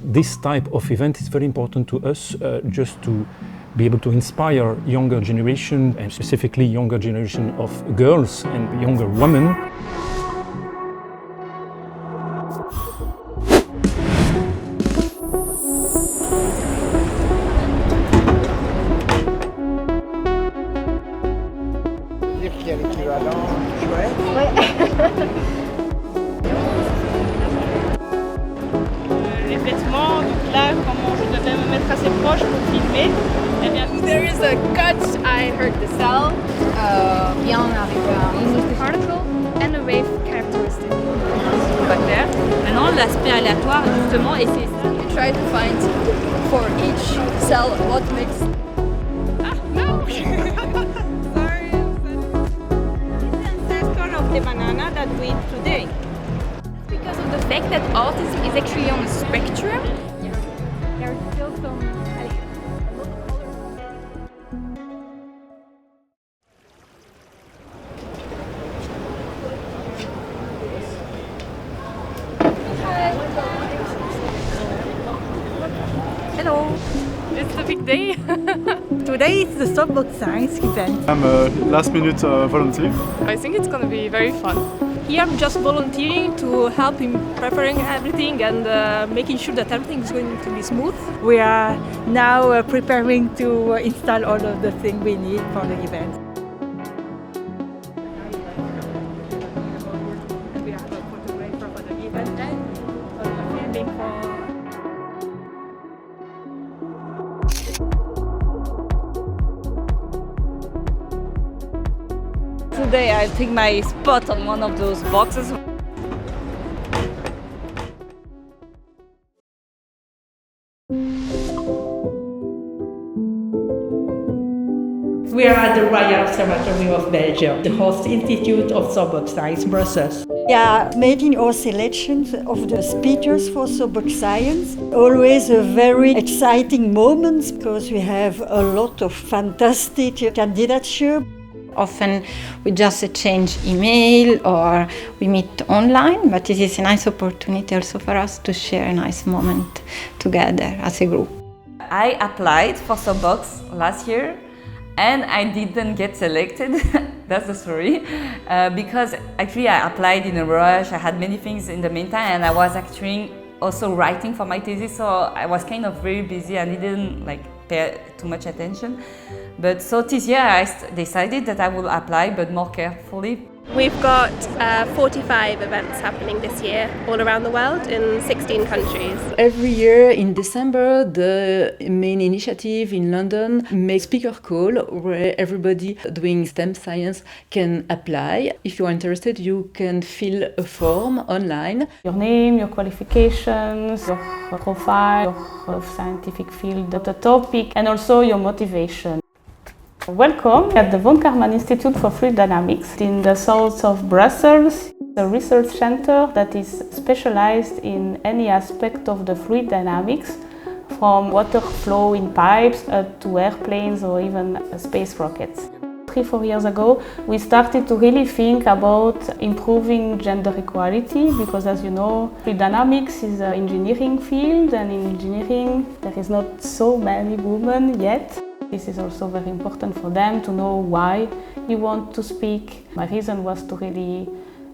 this type of event is very important to us, just to be able to inspire younger generation, and specifically younger generation of girls and younger women. There is a cut, I heard the sound. Particle and a wave characteristic. Maintenant, l'aspect aléatoire, justement, et c'est ça. You try to find for each cell what makes. Ah, no! Sorry. This is the ancestor of the banana that we eat today. Because of the fact that autism is actually on a spectrum. There are still some. Hello. It's a big day. Today is the Soapbox Science event. I'm a last-minute volunteer. I think it's going to be very fun. Here I'm just volunteering to help in preparing everything and making sure that everything is going to be smooth. We are now preparing to install all of the things we need for the event. We have a photographer for the event and filming for. Today I take my spot on one of those boxes. We are at the Royal Observatory of Belgium, the host institute of Soapbox Science Brussels. We are making our selections of the speakers for Soapbox Science. Always a very exciting moment because we have a lot of fantastic candidature. Often we just exchange email or we meet online, but it is a nice opportunity also for us to share a nice moment together as a group. I applied for Soapbox last year and I didn't get selected. That's the story. Because actually I applied in a rush, I had many things in the meantime and I was actually also writing for my thesis, so I was kind of very busy and didn't pay too much attention. But so this year I decided that I will apply, but more carefully. We've got 45 events happening this year all around the world in 16 countries. Every year in December, the main initiative in London makes speaker call where everybody doing STEM science can apply. If you are interested, you can fill a form online. Your name, your qualifications, your profile, your scientific field, the topic, and also your motivation. Welcome at the Von Karman Institute for Fluid Dynamics in the south of Brussels, a research center that is specialized in any aspect of the fluid dynamics, from water flow in pipes to airplanes or even space rockets. 3-4 years ago, we started to really think about improving gender equality because, as you know, fluid dynamics is an engineering field, and in engineering there is not so many women yet. This is also very important for them to know why you want to speak. My reason was to really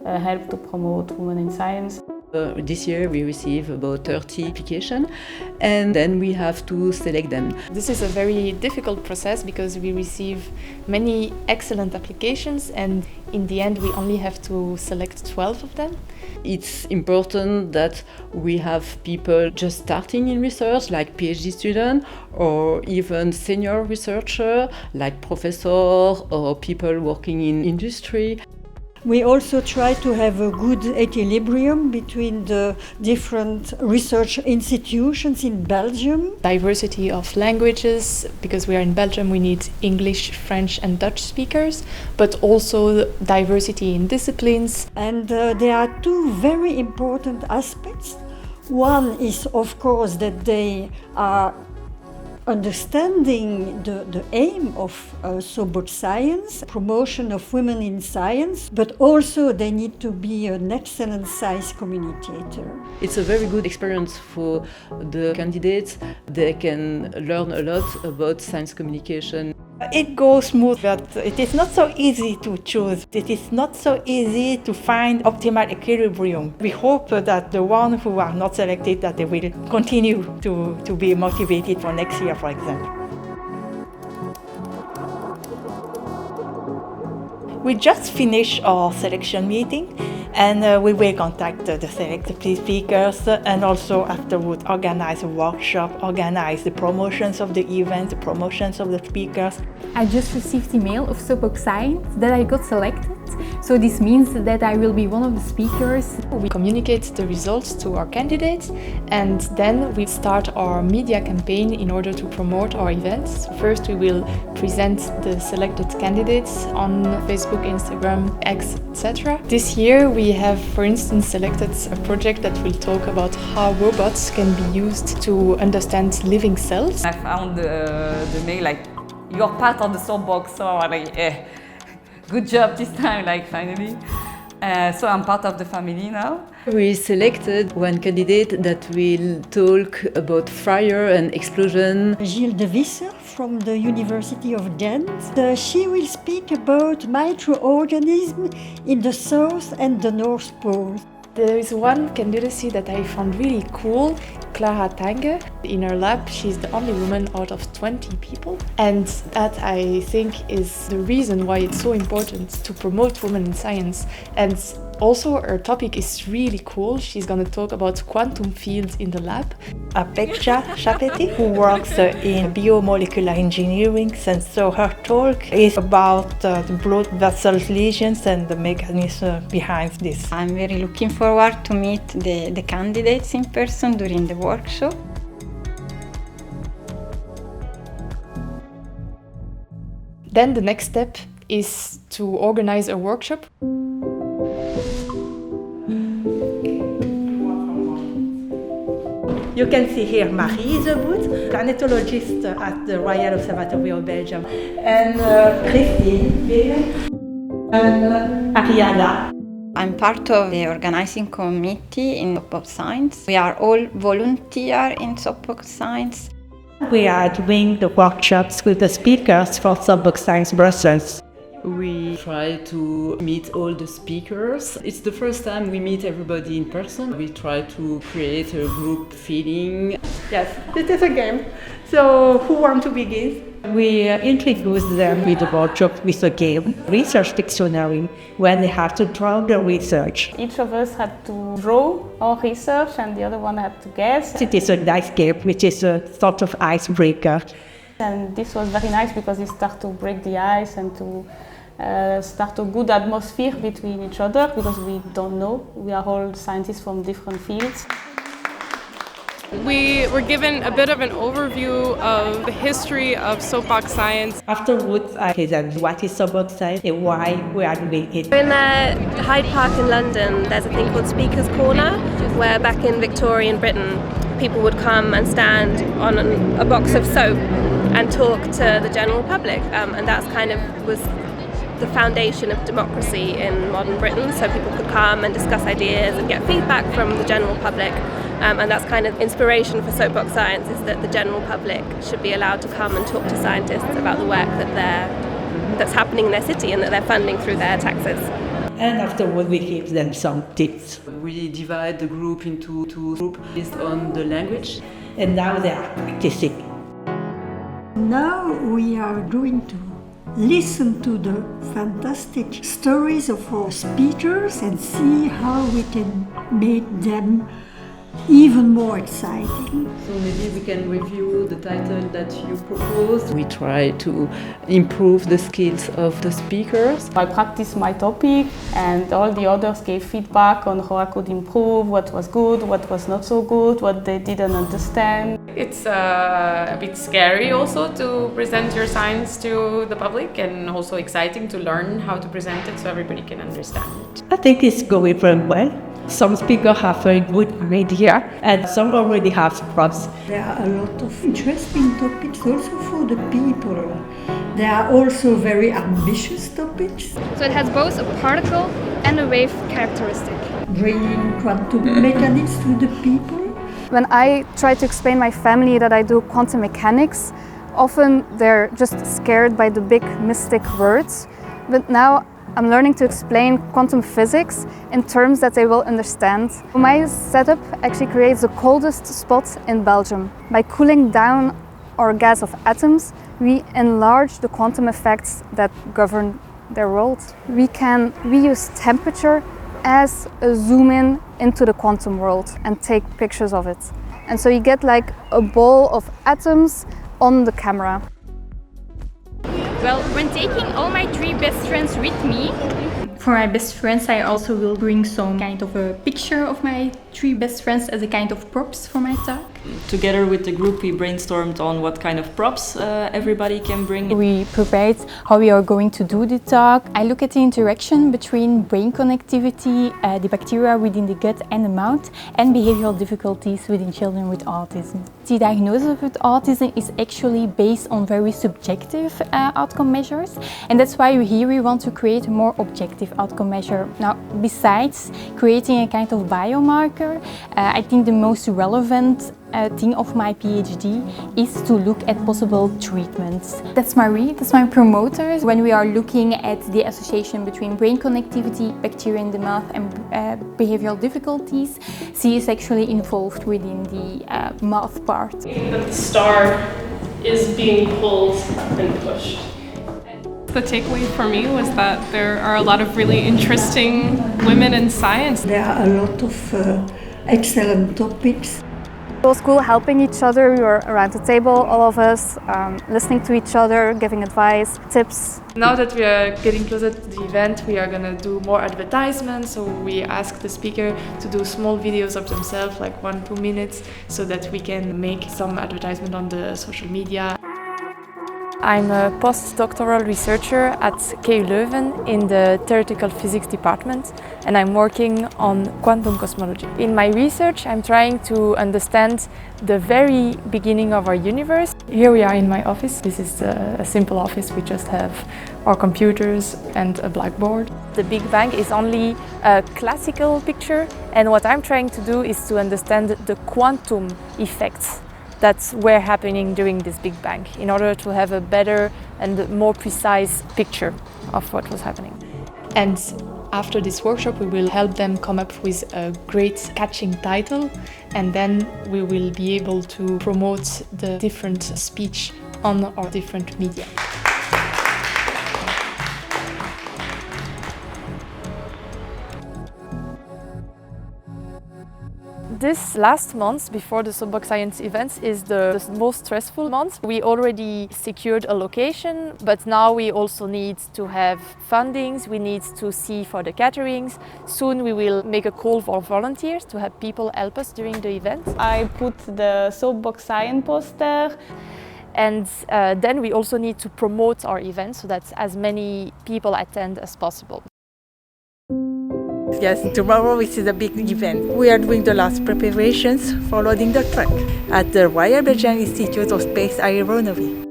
help to promote women in science. This year we receive about 30 applications and then we have to select them. This is a very difficult process because we receive many excellent applications and in the end we only have to select 12 of them. It's important that we have people just starting in research like PhD students or even senior researcher like professor or people working in industry. We also try to have a good equilibrium between the different research institutions in Belgium. Diversity of languages, because we are in Belgium we need English, French and Dutch speakers, but also diversity in disciplines. And there are two very important aspects. One is of course that they are understanding the aim of Soapbox Science, promotion of women in science, but also they need to be an excellent science communicator. It's a very good experience for the candidates. They can learn a lot about science communication. It goes smooth, but it is not so easy to choose. It is not so easy to find optimal equilibrium. We hope that the ones who are not selected, that they will continue to be motivated for next year, for example. We just finished our selection meeting, and we will contact the selected speakers and also afterwards organize a workshop, organize the promotions of the event, the promotions of the speakers. I just received email of Soapbox Science that I got selected. So this means that I will be one of the speakers. We communicate the results to our candidates, and then we start our media campaign in order to promote our events. First we will present the selected candidates on Facebook, Instagram, X, etc. This year we have, for instance, selected a project that will talk about how robots can be used to understand living cells. I found the mail like, you're part of the Soapbox, so I'm like, good job this time, like finally. So I'm part of the family now. We selected one candidate that will talk about fire and explosion. Gilles de Visser from the University of Ghent. She will speak about microorganisms in the South and the North Pole. There is one candidacy that I found really cool, Clara Tanghe. In her lab, she's the only woman out of 20 people. And that, I think, is the reason why it's so important to promote women in science. And also, her topic is really cool. She's going to talk about quantum fields in the lab. Apeksha Shapeti, who works in biomolecular engineering, and so her talk is about the blood vessel lesions and the mechanism behind this. I'm very looking forward to meet the candidates in person during the workshop. Then the next step is to organize a workshop. You can see here Marie Zewood, planetologist at the Royal Observatory of Belgium, and Christine, and Ariana. I'm part of the organizing committee in Soapbox Science. We are all volunteers in Soapbox Science. We are doing the workshops with the speakers for Soapbox Science Brussels. We try to meet all the speakers. It's the first time we meet everybody in person. We try to create a group feeling. Yes, this is a game. So who wants to begin? We introduce them with the workshop with a game, research dictionary, where they have to draw the research. Each of us had to draw our research and the other one had to guess. It is a nice game, which is a sort of icebreaker. And this was very nice because it started to break the ice and to start a good atmosphere between each other, because we don't know. We are all scientists from different fields. We were given a bit of an overview of the history of Soapbox Science. Afterwards, I present what is Soapbox Science and why we are doing it. In Hyde Park in London, there's a thing called Speaker's Corner, where back in Victorian Britain, people would come and stand on a box of soap and talk to the general public, and that's kind of was the foundation of democracy in modern Britain, so people could come and discuss ideas and get feedback from the general public, and that's kind of inspiration for Soapbox Science, is that the general public should be allowed to come and talk to scientists about the work that's happening in their city and that they're funding through their taxes. And afterward we give them some tips. We divide the group into two groups based on the language. And now they are practicing. Now we are going to listen to the fantastic stories of our speakers and see how we can make them even more exciting. So maybe we can review the title that you proposed. We try to improve the skills of the speakers. I practiced my topic and all the others gave feedback on how I could improve, what was good, what was not so good, what they didn't understand. It's a bit scary also to present your science to the public, and also exciting to learn how to present it so everybody can understand. I think it's going very well. Some speakers have a good idea and some already have props. There are a lot of interesting topics also for the people. There are also very ambitious topics. So it has both a particle and a wave characteristic. Bringing quantum mechanics to the people. When I try to explain my family that I do quantum mechanics, often they're just scared by the big mystic words. But now I'm learning to explain quantum physics in terms that they will understand. My setup actually creates the coldest spot in Belgium. By cooling down our gas of atoms, we enlarge the quantum effects that govern their world. We can reuse temperature as a zoom in into the quantum world and take pictures of it. And so you get like a ball of atoms on the camera. Well, when taking all my 3 best friends with me, for my best friends I also will bring some kind of a picture of my 3 best friends as a kind of props for my talk. Together with the group we brainstormed on what kind of props everybody can bring. We prepared how we are going to do the talk. I look at the interaction between brain connectivity, the bacteria within the gut and the mouth, and behavioral difficulties within children with autism. The diagnosis with autism is actually based on very subjective outcome measures, and that's why here we want to create a more objective outcome measure. Now, besides creating a kind of biomarker, I think the most relevant thing of my PhD is to look at possible treatments. That's Marie, that's my promoter. When we are looking at the association between brain connectivity, bacteria in the mouth and behavioral difficulties, she is actually involved within the mouth part. That the star is being pulled and pushed. The takeaway for me was that there are a lot of really interesting women in science. There are a lot of excellent topics. It was cool helping each other. We were around the table, all of us, listening to each other, giving advice, tips. Now that we are getting closer to the event, we are gonna do more advertisements. So we ask the speaker to do small videos of themselves, like 1-2 minutes, so that we can make some advertisement on the social media. I'm a postdoctoral researcher at KU Leuven in the theoretical physics department, and I'm working on quantum cosmology. In my research, I'm trying to understand the very beginning of our universe. Here we are in my office. This is a simple office. We just have our computers and a blackboard. The Big Bang is only a classical picture, and what I'm trying to do is to understand the quantum effects that were happening during this Big Bang in order to have a better and more precise picture of what was happening. And after this workshop we will help them come up with a great catching title, and then we will be able to promote the different speech on our different media. This last month before the Soapbox Science events is the most stressful month. We already secured a location, but now we also need to have fundings, we need to see for the caterings. Soon we will make a call for volunteers to have people help us during the event. I put the Soapbox Science poster. And then we also need to promote our event so that as many people attend as possible. Yes, tomorrow is a big event. We are doing the last preparations for loading the truck at the Royal Belgian Institute of Space Aeronomy.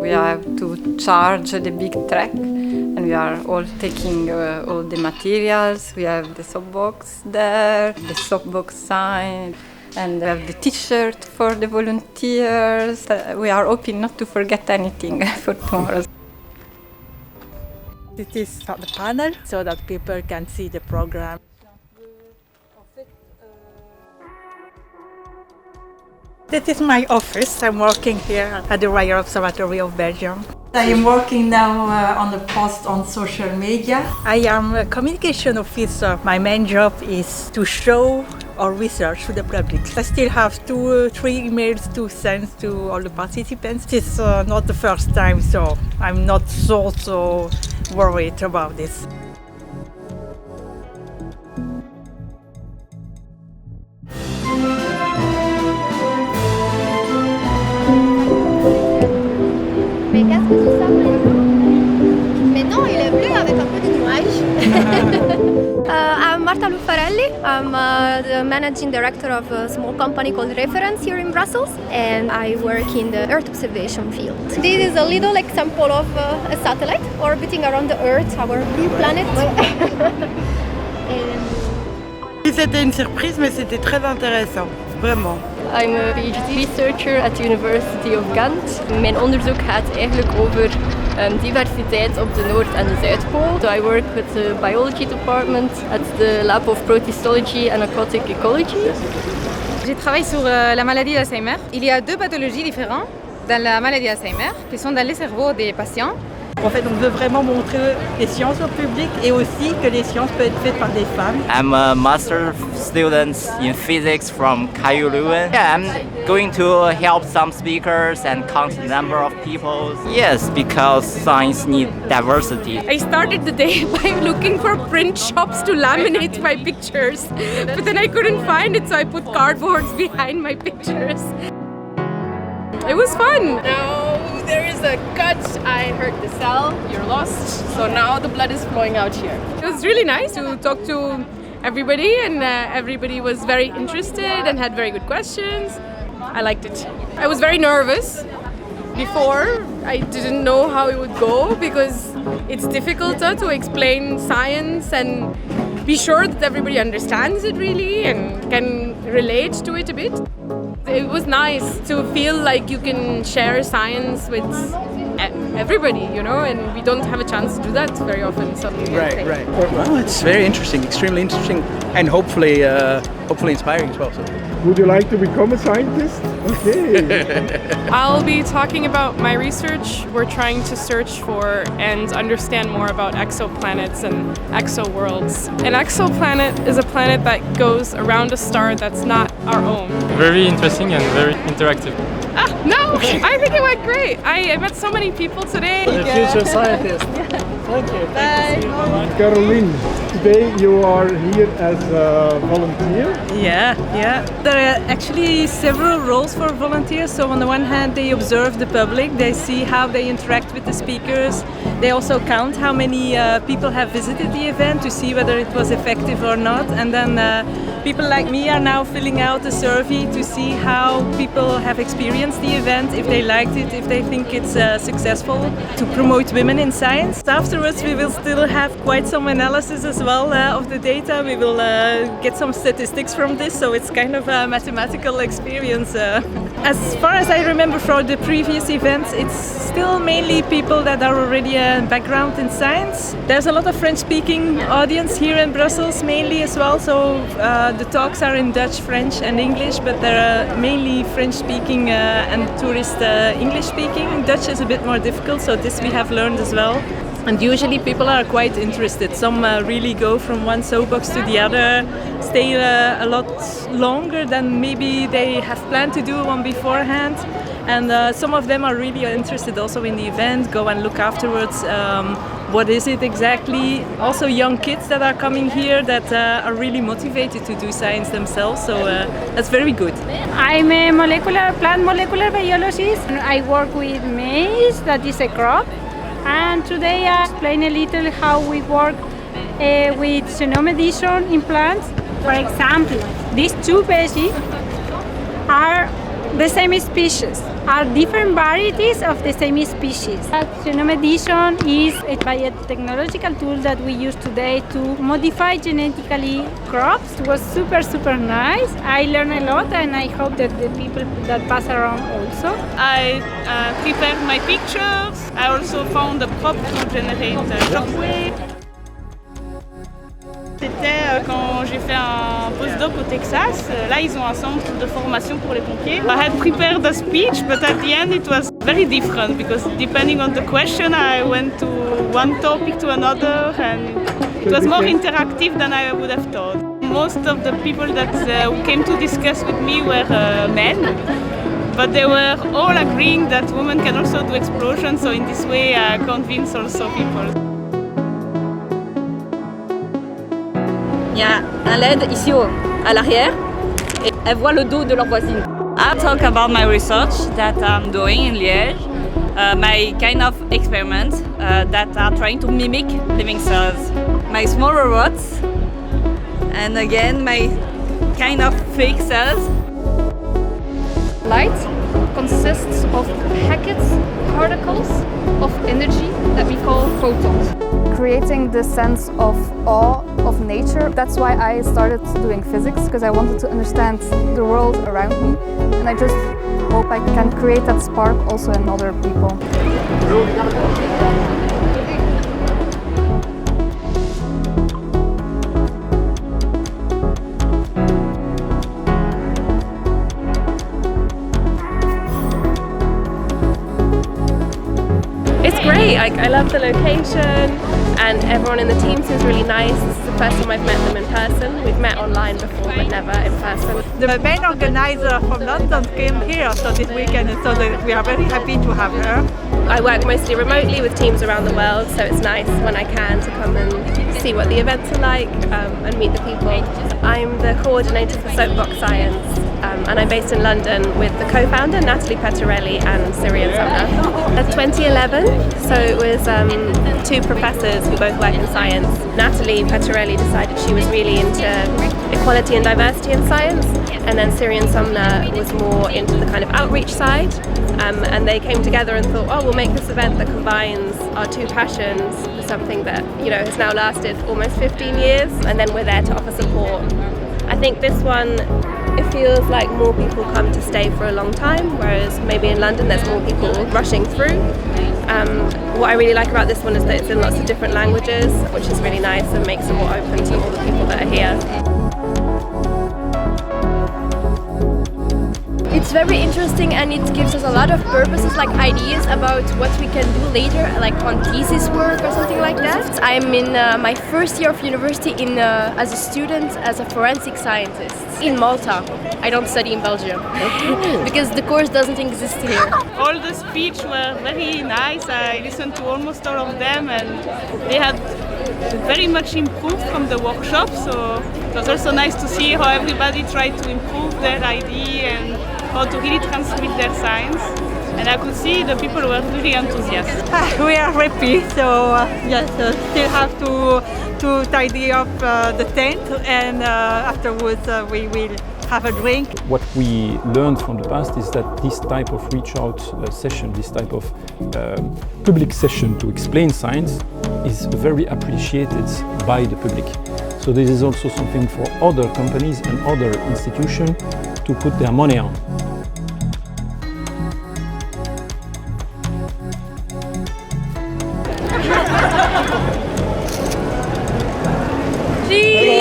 We have to charge the big truck, and we are all taking all the materials. We have the soapbox there, the soapbox sign, and we have the t-shirt for the volunteers. We are hoping not to forget anything for tomorrow. It is the panel so that people can see the program. This is my office. I'm working here at the Royal Observatory of Belgium. I am working now on the post on social media. I am a communication officer. My main job is to show our research to the public. I still have 2-3 emails to send to all the participants. It's not the first time, so I'm not so worried about this. Mais qu'est-ce que c'est ça maintenant? Mais non, il est bleu avec un peu de nuages. I'm the managing director of a small company called Reference here in Brussels, and I work in the Earth observation field. This is a little example of a satellite orbiting around the Earth, our blue planet. C'était une surprise, mais c'était très intéressant, vraiment. I'm a PhD researcher at the University of Ghent. Mijn onderzoek gaat eigenlijk over diversiteit op de Noord- en de Zuidpool. So I work with the biology department at the Lab of Protistology and Aquatic Ecology. Je travaille sur la maladie d'Alzheimer. Il y a 2 pathologies différentes dans la maladie d'Alzheimer qui sont dans les cerveaux des patients. En fait, on veut vraiment montrer les sciences au public et aussi que les sciences peuvent être faites par des femmes. I'm a master student in physics from Leuven. Yeah, I'm going to help some speakers and count the number of people. Yes, because science needs diversity. I started the day by looking for print shops to laminate my pictures, but then I couldn't find it, so I put cardboards behind my pictures. It was fun. Now there is a cut. I hurt the cell. You're lost. So now the blood is flowing out here. It was really nice to talk to everybody, and everybody was very interested and had very good questions. I liked it. I was very nervous before. I didn't know how it would go because it's difficult to explain science and be sure that everybody understands it really and can relate to it a bit. It was nice to feel like you can share science with everybody, you know, and we don't have a chance to do that very often. So Right. Well, it's very interesting, extremely interesting, and hopefully inspiring as well. So. Would you like to become a scientist? Okay. I'll be talking about my research. We're trying to search for and understand more about exoplanets and exoworlds. An exoplanet is a planet that goes around a star that's not our own. Very interesting and very interactive. No, I think it went great. I met so many people today. The future scientist. Thank you. Bye. Caroline, today you are here as a volunteer. Yeah. There are actually several roles for volunteers. So on the one hand, they observe the public, they see how they interact with the speakers. They also count how many people have visited the event to see whether it was effective or not. And then people like me are now filling out a survey to see how people have experienced the event, if they liked it, if they think it's successful to promote women in science. Afterwards, we will still have quite some analysis as well of the data. We will get some statistics from this, so it's kind of a mathematical experience. As far as I remember from the previous events, it's still mainly people that are already a background in science. There's a lot of French-speaking audience here in Brussels mainly as well, so the talks are in Dutch, French and English, but they're mainly French-speaking and tourist English-speaking. Dutch is a bit more difficult, so this we have learned as well. And usually people are quite interested. Some really go from one soapbox to the other, stay a lot longer than maybe they have planned to do one beforehand. And some of them are really interested also in the event, go and look afterwards. What is it exactly? Also young kids that are coming here that are really motivated to do science themselves, so that's very good. I'm a plant molecular biologist. I work with maize, that is a crop. And today I explain a little how we work with genome edition in plants. For example, these two veggies are the same species, are different varieties of the same species. Genome edition is a biotechnological tool that we use today to modify genetically crops. It was super nice. I learned a lot, and I hope that the people that pass around also. I prepared my pictures. I also found a prop to generate shockwave. C'était quand j'ai fait un postdoc au Texas. Là, ils ont un centre de formation pour les pompiers. I had prepared a speech, but at the end it was very different because depending on the question, I went to one topic to another, and it was more interactive than I would have thought. Most of the people that came to discuss with me were men, but they were all agreeing that women can also do explosions, so in this way I convinced also people. Il y a un LED ici à l'arrière et elles voient le dos de leur voisine. I'll talk about my research that I'm doing in Liège, my kind of experiments that are trying to mimic living cells. My small robots and again my kind of fake cells. Light consists of packets, particles of energy that we call photons. Creating the sense of awe of nature. That's why I started doing physics, because I wanted to understand the world around me, and I just hope I can create that spark also in other people. It's great, I love the location and everyone in the team seems really nice. This is the first time I've met them in person. We've met online before but never in person. The main organizer from London came here so this weekend, so we are very happy to have her. I work mostly remotely with teams around the world, so it's nice when I can to come and see what the events are like and meet the people. I'm the coordinator for Soapbox Science and I'm based in London with the co-founder Natalie Pettarelli and Syrian Sumner. 2011, so it was two professors who both work in science. Natalie Pettarelli decided she was really into equality and diversity in science, and then Syrian Sumner was more into the kind of outreach side, and they came together and thought, oh, we'll make this event that combines our two passions for something that, you know, has now lasted almost 15 years, and then we're there to offer support. I think this one, it feels like more people come to stay for a long time, whereas maybe in London there's more people rushing through. What I really like about this one is that it's in lots of different languages, which is really nice and makes it more open to all the people that are here. It's very interesting and it gives us a lot of purposes, like ideas about what we can do later, like on thesis work or something like that. I'm in my first year of university as a student, as a forensic scientist in Malta. I don't study in Belgium because the course doesn't exist here. All the speeches were very nice. I listened to almost all of them and they had very much improved from the workshop, so it was also nice to see how everybody tried to improve their idea and how to really transmit their science. And I could see the people were really enthusiastic. We are happy, so yes, still have to tidy up the tent, and afterwards we will have a drink. What we learned from the past is that this type of reach out session, this type of public session to explain science is very appreciated by the public. So this is also something for other companies and other institutions to put their money on. Cheese!